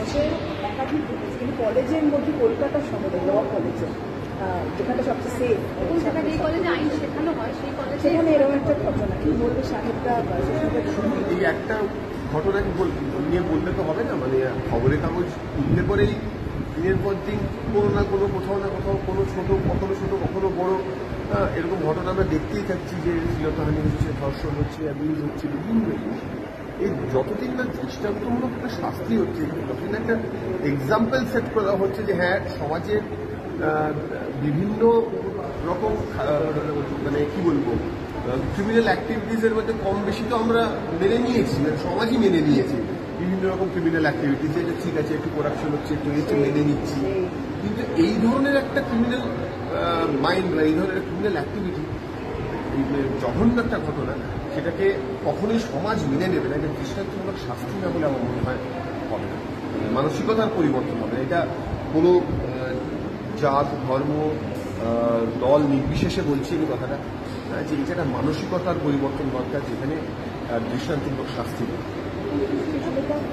দেশে একাধিক ঘটেছে, কিন্তু কলেজের মধ্যে কলকাতা শহরে ল কলেজে যেখানে সবচেয়ে সেফ, যেখানে এই কলেজে আইন শেখানো হয় সেই কলেজে সেখানে এরকম একটা ঘটনা কি বলবে সাহেবরা? এই একটা ঘটনাকে নিয়ে বললে তো হবে না, মানে খবরের কাগজ তুললে পরেই দিনের পর দিন কোনো না কোনো কোথাও না কোথাও কোনো ছোট কখনো বড় এরকম ঘটনা আমরা দেখতেই থাকছি, যে শ্লীলতাহানি হচ্ছে, ধর্ষণ হচ্ছে, অ্যাবিউজ হচ্ছে, বিভিন্ন জিনিস। এই যতদিন না দৃষ্টান্তমূলক একটা শাস্তি হচ্ছে, যতদিন একটা এক্সাম্পল সেট করা হচ্ছে যে হ্যাঁ সমাজের বিভিন্ন রকম মানে কি বলবো ক্রিমিনাল অ্যাক্টিভিটিসের মধ্যে কম বেশি তো আমরা মেনে নিয়েছি, মানে সমাজই মেনে নিয়েছি বিভিন্ন রকম ক্রিমিনাল অ্যাক্টিভিটিস, এটা ঠিক আছে একটু করাপশন হচ্ছে একটু মেনে নিচ্ছি, কিন্তু এই ধরনের একটা ক্রিমিনাল মাইন্ড বা এই ধরনের ক্রিমিনাল অ্যাক্টিভিটি, জঘন্য একটা ঘটনা, সেটাকে কখনোই সমাজ মেনে নেবে না। এটা দৃষ্টান্তমূলক শাস্তি না বলে আমার মনে হয় হবে না, মানসিকতার পরিবর্তন হবে। এটা কোনো জাত ধর্ম দল নির্বিশেষে বলছি আমি কথাটা, যে এটা একটা মানসিকতার পরিবর্তন দরকার, যেখানে দৃষ্টান্তমূলক শাস্তি নেই।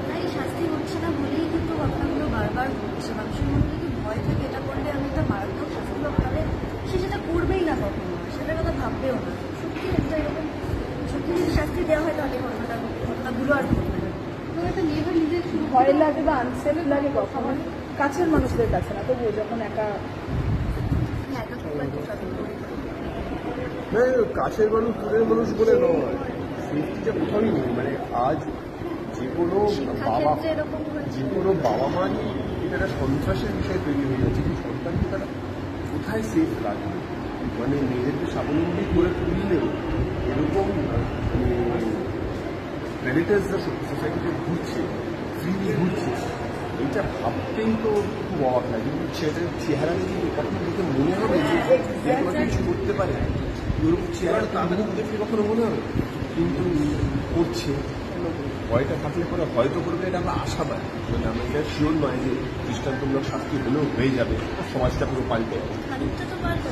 তাই শাস্তি হচ্ছে না বলেই কিন্তু ঘটনাগুলো বারবার ঘটছে। মানুষের মধ্যে যদি ভয় থাকে এটা করলে আমি তো মারাত্মক শাস্তি পাবো, তাহলে সে সেটা করবেই না, কখনো সেটার কথা ভাববেও না। সত্যি একটা এরকম সত্যি যদি শাস্তি দেওয়া হয় তাহলে ঘটনাগুলো আর ঘটবে না। একটা নিজের ভয় লাগে বা আনসেফ লাগে কখন কাছের মানুষদের কাছে না, তবুও যখন একা কাছের মানুষ দূরের মানুষ বলে নয়, সেফটিটা কোথাওই নেই। মানে আজ যে কোনো বাবা মারই এটা একটা সন্ত্রাসের বিষয় তৈরি হয়ে যাচ্ছে, যে সন্তানকে তারা কোথায় সেফ রাখবে। মানে মেয়েদেরকে স্বাবলম্বী করে তুললেও এরকম প্রেডেটার্সরা সোসাইটিতে ঘুরছে, ফ্রিলি ঘুরছে, এইটা ভাবতেই তো খুব অবাক লাগে। কিন্তু ছেলেটার চেহারা দেখে কখনো দেখে মনে হবে যে কোনো কিছু করতে পারে, ওরকম চেহারা তাদের দেখে কখনো মনে হবে, কিন্তু করছে। ভয়টা থাকলে পরে হয়তো করবে, এটা আমরা আশা পাই, মানে আমরা এটা শিওর নয় যে দৃষ্টান্তমূলক শাস্তি হলেও হয়ে যাবে, সমাজটা পুরো পাল্টে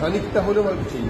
খানিকটা হলেও হয়তো চেঞ্জ।